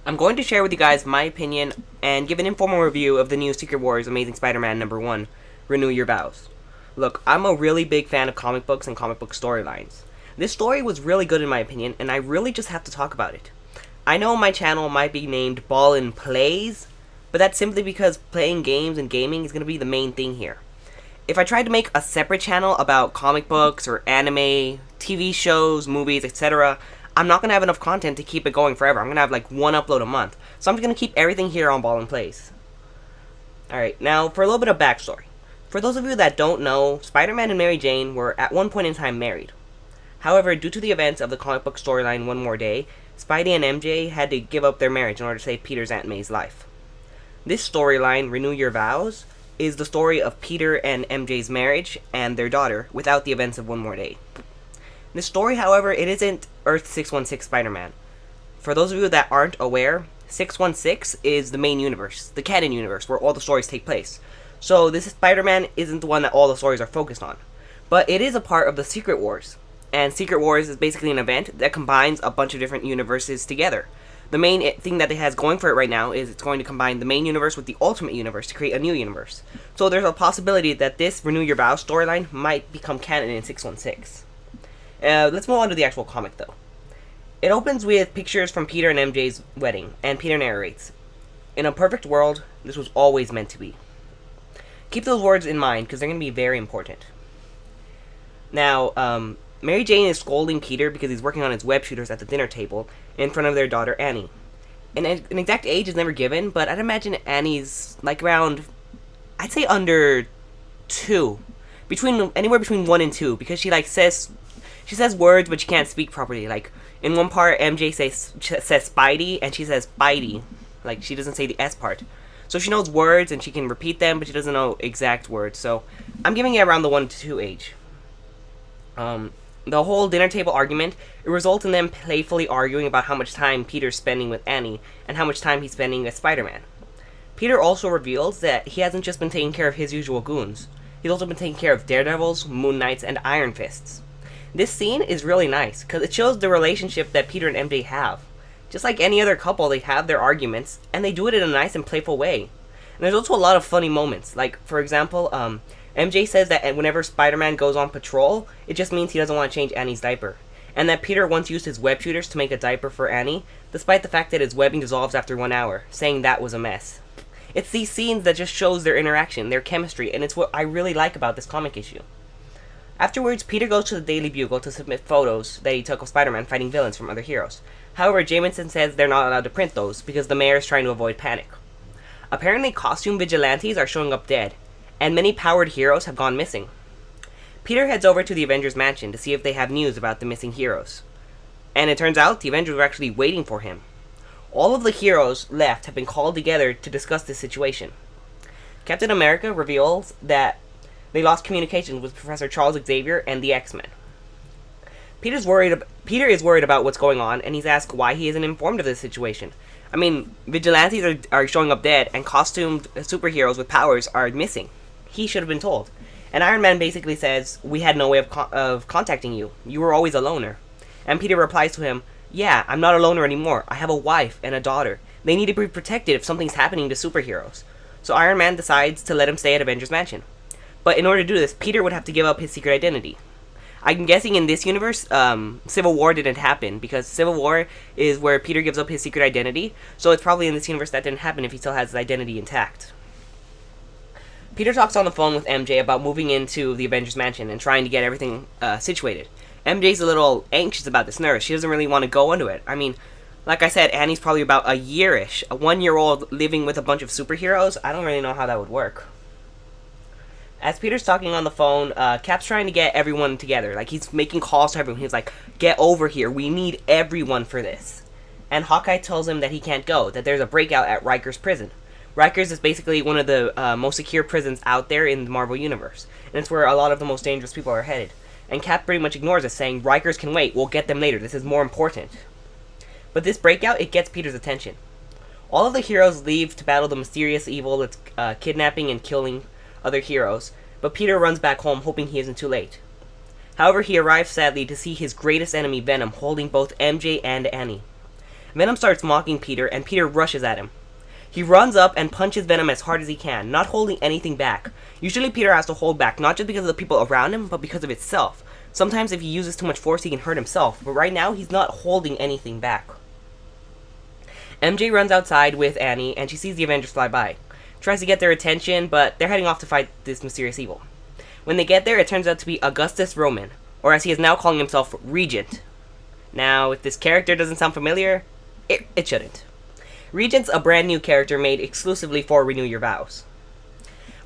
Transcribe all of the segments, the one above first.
I'm going to share with you guys my opinion and give an informal review of the new Secret Wars Amazing Spider-Man #1, Renew Your Vows. Look, I'm a really big fan of comic books and comic book storylines. This story was really good in my opinion, and I really just have to talk about it. I know my channel might be named Ballin' Plays, but that's simply because playing games and gaming is going to be the main thing here. If I tried to make a separate channel about comic books or anime, TV shows, movies, etc., I'm not going to have enough content to keep it going forever. I'm going to have like one upload a month. So I'm just going to keep everything here on Ball and Plays. Alright, now for a little bit of backstory. For those of you that don't know, Spider-Man and Mary Jane were at one point in time married. However, due to the events of the comic book storyline One More Day, Spidey and MJ had to give up their marriage in order to save Peter's Aunt May's life. This storyline, Renew Your Vows, is the story of Peter and MJ's marriage and their daughter without the events of One More Day. This story, however, it isn't Earth 616 Spider-Man. For those of you that aren't aware, 616 is the main universe, the canon universe, where all the stories take place. So this Spider-Man isn't the one that all the stories are focused on. But it is a part of the Secret Wars. And Secret Wars is basically an event that combines a bunch of different universes together. The main thing that it has going for it right now is it's going to combine the main universe with the Ultimate Universe to create a new universe. So there's a possibility that this Renew Your Vows storyline might become canon in 616. Let's move on to the actual comic, though. It opens with pictures from Peter and MJ's wedding, and Peter narrates, "In a perfect world, this was always meant to be." Keep those words in mind, because they're going to be very important. Now, Mary Jane is scolding Peter because he's working on his web shooters at the dinner table in front of their daughter, Annie. An exact age is never given, but I'd imagine Annie's, like, around, I'd say under 2. Anywhere between 1 and 2, because she, like, says words, but she can't speak properly. Like, in one part, MJ says Spidey, and she says Spidey. Like, she doesn't say the S part. So she knows words, and she can repeat them, but she doesn't know exact words. So, I'm giving it around the 1 to 2 age. The whole dinner table argument, it results in them playfully arguing about how much time Peter's spending with Annie, and how much time he's spending with Spider-Man. Peter also reveals that he hasn't just been taking care of his usual goons. He's also been taking care of Daredevils, Moon Knights, and Iron Fists. This scene is really nice, because it shows the relationship that Peter and MJ have. Just like any other couple, they have their arguments, and they do it in a nice and playful way. And there's also a lot of funny moments. Like, for example, MJ says that whenever Spider-Man goes on patrol, it just means he doesn't want to change Annie's diaper. And that Peter once used his web shooters to make a diaper for Annie, despite the fact that his webbing dissolves after 1 hour, saying that was a mess. It's these scenes that just shows their interaction, their chemistry, and it's what I really like about this comic issue. Afterwards, Peter goes to the Daily Bugle to submit photos that he took of Spider-Man fighting villains from other heroes. However, Jameson says they're not allowed to print those because the mayor is trying to avoid panic. Apparently, costume vigilantes are showing up dead, and many powered heroes have gone missing. Peter heads over to the Avengers Mansion to see if they have news about the missing heroes. And it turns out the Avengers were actually waiting for him. All of the heroes left have been called together to discuss this situation. Captain America reveals that they lost communications with Professor Charles Xavier and the X-Men. Peter is worried about what's going on, and he's asked why he isn't informed of this situation. I mean, vigilantes are showing up dead, and costumed superheroes with powers are missing. He should have been told. And Iron Man basically says, "We had no way of contacting you. You were always a loner." And Peter replies to him, "Yeah, I'm not a loner anymore. I have a wife and a daughter. They need to be protected if something's happening to superheroes." So Iron Man decides to let him stay at Avengers Mansion. But in order to do this, Peter would have to give up his secret identity. I'm guessing in this universe, Civil War didn't happen, because Civil War is where Peter gives up his secret identity, so it's probably in this universe that didn't happen if he still has his identity intact. Peter talks on the phone with MJ about moving into the Avengers Mansion and trying to get everything situated. MJ's a little anxious about this nurse. She doesn't really want to go into it. I mean, like I said, Annie's probably about a year-ish. A 1-year-old living with a bunch of superheroes, I don't really know how that would work. As Peter's talking on the phone, Cap's trying to get everyone together. Like, he's making calls to everyone. He's like, "Get over here. We need everyone for this." And Hawkeye tells him that he can't go, that there's a breakout at Riker's prison. Riker's is basically one of the most secure prisons out there in the Marvel Universe. And it's where a lot of the most dangerous people are headed. And Cap pretty much ignores us, saying, "Riker's can wait. We'll get them later. This is more important." But this breakout, it gets Peter's attention. All of the heroes leave to battle the mysterious evil that's kidnapping and killing other heroes, but Peter runs back home hoping he isn't too late. However, he arrives sadly to see his greatest enemy, Venom, holding both MJ and Annie. Venom starts mocking Peter, and Peter rushes at him. He runs up and punches Venom as hard as he can, not holding anything back. Usually Peter has to hold back, not just because of the people around him, but because of itself. Sometimes if he uses too much force, he can hurt himself, but right now he's not holding anything back. MJ runs outside with Annie, and she sees the Avengers fly by. Tries to get their attention, but they're heading off to fight this mysterious evil. When they get there, it turns out to be Augustus Roman, or as he is now calling himself, Regent. Now, if this character doesn't sound familiar, it shouldn't. Regent's a brand new character made exclusively for Renew Your Vows.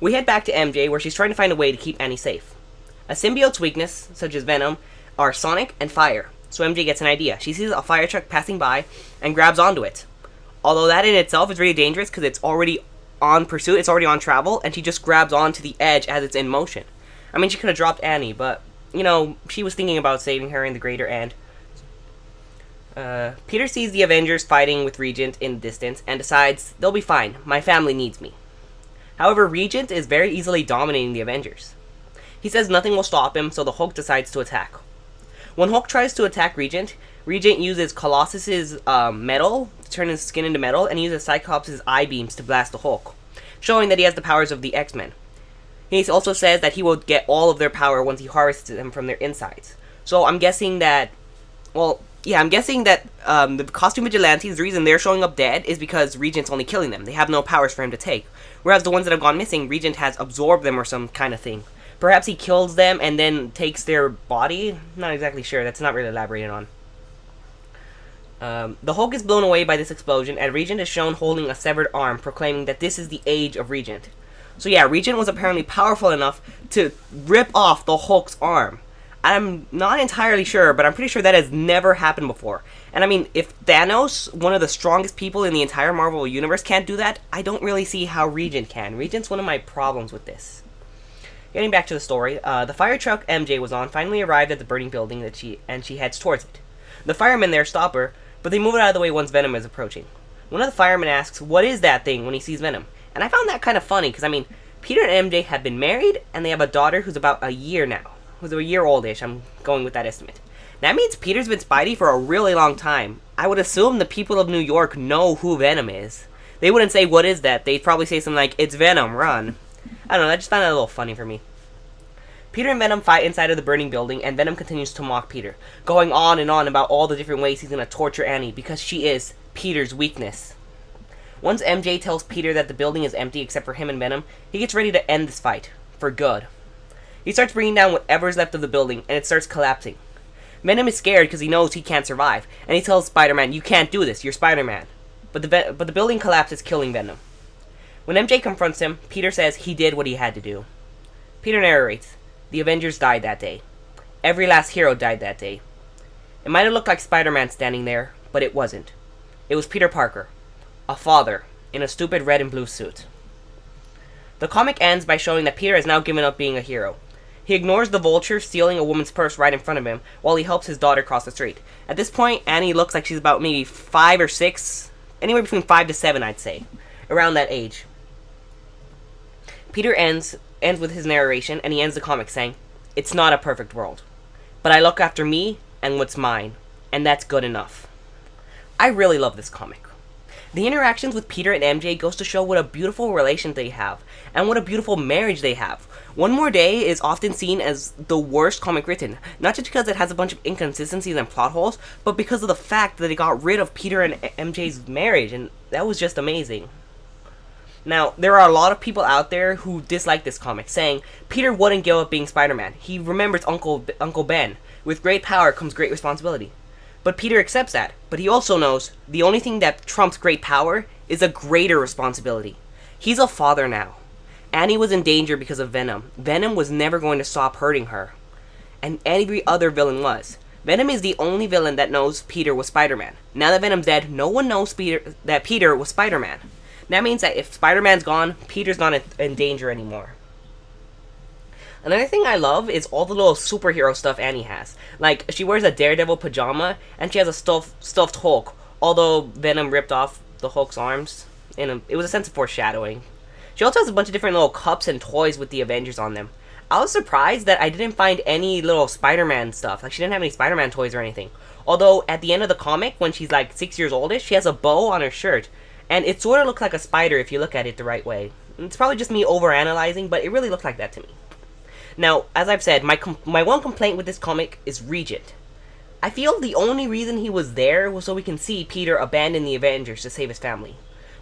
We head back to MJ, where she's trying to find a way to keep Annie safe. A symbiote's weakness, such as Venom, are sonic and fire, so MJ gets an idea. She sees a fire truck passing by and grabs onto it. Although that in itself is really dangerous because it's already on pursuit, it's already on travel, and she just grabs onto the edge as it's in motion. I mean, she could have dropped Annie, but, she was thinking about saving her in the greater end. Peter sees the Avengers fighting with Regent in the distance and decides, they'll be fine, my family needs me. However, Regent is very easily dominating the Avengers. He says nothing will stop him, so the Hulk decides to attack. When Hulk tries to attack Regent, Regent uses Colossus's metal to turn his skin into metal, and he uses Cyclops' eye beams to blast the Hulk, showing that he has the powers of the X-Men. He also says that he will get all of their power once he harvests them from their insides. So I'm guessing that, the costume vigilantes, the reason they're showing up dead is because Regent's only killing them. They have no powers for him to take. Whereas the ones that have gone missing, Regent has absorbed them or some kind of thing. Perhaps he kills them and then takes their body? Not exactly sure. That's not really elaborated on. The Hulk is blown away by this explosion, and Regent is shown holding a severed arm, proclaiming that this is the age of Regent. So yeah, Regent was apparently powerful enough to rip off the Hulk's arm. I'm not entirely sure, but I'm pretty sure that has never happened before. And I mean, if Thanos, one of the strongest people in the entire Marvel Universe, can't do that, I don't really see how Regent can. Regent's one of my problems with this. Getting back to the story, the fire truck MJ was on finally arrived at the burning building and she heads towards it. The firemen there stop her, but they move it out of the way once Venom is approaching. One of the firemen asks, what is that thing, when he sees Venom? And I found that kind of funny, because I mean, Peter and MJ have been married, and they have a daughter who's about a year now. Who's a year oldish, I'm going with that estimate. That means Peter's been Spidey for a really long time. I would assume the people of New York know who Venom is. They wouldn't say, what is that? They'd probably say something like, it's Venom, run. I don't know, I just found that a little funny for me. Peter and Venom fight inside of the burning building, and Venom continues to mock Peter, going on and on about all the different ways he's going to torture Annie, because she is Peter's weakness. Once MJ tells Peter that the building is empty except for him and Venom, he gets ready to end this fight, for good. He starts bringing down whatever's left of the building, and it starts collapsing. Venom is scared because he knows he can't survive, and he tells Spider-Man, you can't do this, you're Spider-Man. But the building collapses, killing Venom. When MJ confronts him, Peter says he did what he had to do. Peter narrates, the Avengers died that day. Every last hero died that day. It might have looked like Spider-Man standing there, but it wasn't. It was Peter Parker, a father, in a stupid red and blue suit. The comic ends by showing that Peter has now given up being a hero. He ignores the Vulture stealing a woman's purse right in front of him while he helps his daughter cross the street. At this point, Annie looks like she's about maybe 5 or 6, anywhere between 5 to 7, I'd say, around that age. Peter ends with his narration, and he ends the comic saying, it's not a perfect world, but I look after me and what's mine, and that's good enough. I really love this comic. The interactions with Peter and MJ goes to show what a beautiful relation they have, and what a beautiful marriage they have. One More Day is often seen as the worst comic written, not just because it has a bunch of inconsistencies and plot holes, but because of the fact that it got rid of Peter and MJ's marriage, and that was just amazing. Now, there are a lot of people out there who dislike this comic, saying, Peter wouldn't give up being Spider-Man. He remembers Uncle Ben. With great power comes great responsibility. But Peter accepts that. But he also knows the only thing that trumps great power is a greater responsibility. He's a father now. Annie was in danger because of Venom. Venom was never going to stop hurting her. And every other villain was. Venom is the only villain that knows Peter was Spider-Man. Now that Venom's dead, no one knows that Peter was Spider-Man. That means that if Spider-Man's gone, Peter's not in danger anymore. Another thing I love is all the little superhero stuff Annie has. Like, she wears a Daredevil pajama, and she has a stuffed Hulk, although Venom ripped off the Hulk's arms. It was a sense of foreshadowing. She also has a bunch of different little cups and toys with the Avengers on them. I was surprised that I didn't find any little Spider-Man stuff. Like, she didn't have any Spider-Man toys or anything. Although, at the end of the comic, when she's like 6 years oldish, she has a bow on her shirt. And it sort of looks like a spider if you look at it the right way. It's probably just me overanalyzing, but it really looked like that to me. Now, as I've said, my one complaint with this comic is Regent. I feel the only reason he was there was so we can see Peter abandon the Avengers to save his family.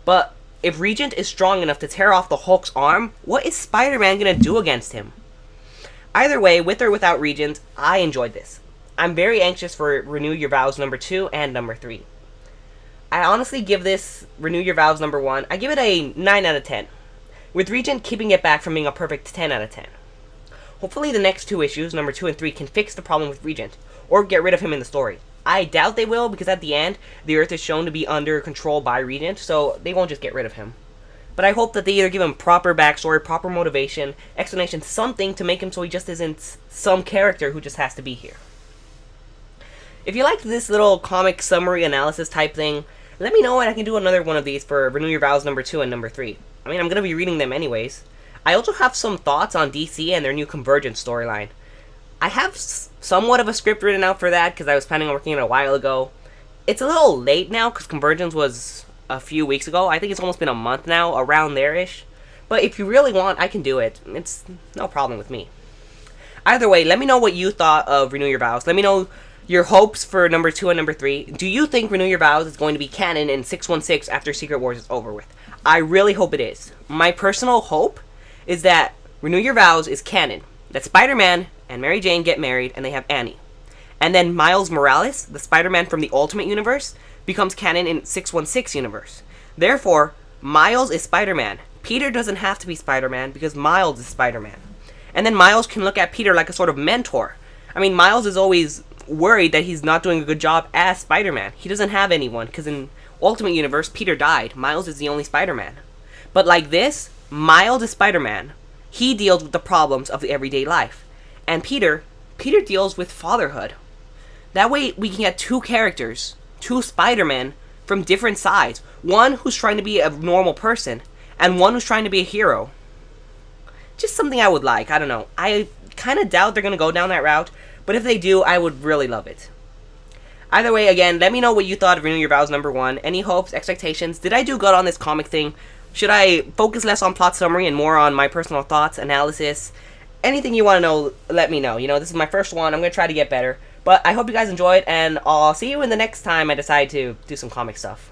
But if Regent is strong enough to tear off the Hulk's arm, what is Spider-Man gonna do against him? Either way, with or without Regent, I enjoyed this. I'm very anxious for Renew Your Vows number 2 and number 3. I honestly give this Renew Your Vows number 1, I give it a 9 out of 10. With Regent keeping it back from being a perfect 10 out of 10. Hopefully the next 2 issues, number 2 and 3, can fix the problem with Regent, or get rid of him in the story. I doubt they will, because at the end, the Earth is shown to be under control by Regent, so they won't just get rid of him. But I hope that they either give him proper backstory, proper motivation, explanation, something to make him so he just isn't some character who just has to be here. If you liked this little comic summary analysis type thing, let me know and I can do another one of these for Renew Your Vows number 2 and number 3. I mean, I'm going to be reading them anyways. I also have some thoughts on DC and their new Convergence storyline. I have somewhat of a script written out for that because I was planning on working on it a while ago. It's a little late now because Convergence was a few weeks ago. I think it's almost been a month now, around there-ish. But if you really want, I can do it. It's no problem with me. Either way, let me know what you thought of Renew Your Vows. Let me know your hopes for number 2 and number 3. Do you think Renew Your Vows is going to be canon in 616 after Secret Wars is over with? I really hope it is. My personal hope is that Renew Your Vows is canon. That Spider-Man and Mary Jane get married and they have Annie. And then Miles Morales, the Spider-Man from the Ultimate Universe, becomes canon in 616 universe. Therefore, Miles is Spider-Man. Peter doesn't have to be Spider-Man because Miles is Spider-Man. And then Miles can look at Peter like a sort of mentor. I mean, Miles is always worried that he's not doing a good job as Spider-Man. He doesn't have anyone because in Ultimate Universe, Peter died. Miles is the only Spider-Man. But like this, Miles is Spider-Man. He deals with the problems of the everyday life. And Peter deals with fatherhood. That way, we can get 2 characters, 2 Spider-Men from different sides. One who's trying to be a normal person, and one who's trying to be a hero. Just something I would like. I don't know. I kind of doubt they're going to go down that route, but if they do, I would really love it. Either way, again, let me know what you thought of Renew Your Vows number 1. Any hopes, expectations? Did I do good on this comic thing? Should I focus less on plot summary and more on my personal thoughts, analysis? Anything you want to know, let me know. You know, this is my first one. I'm going to try to get better. But I hope you guys enjoyed, and I'll see you in the next time I decide to do some comic stuff.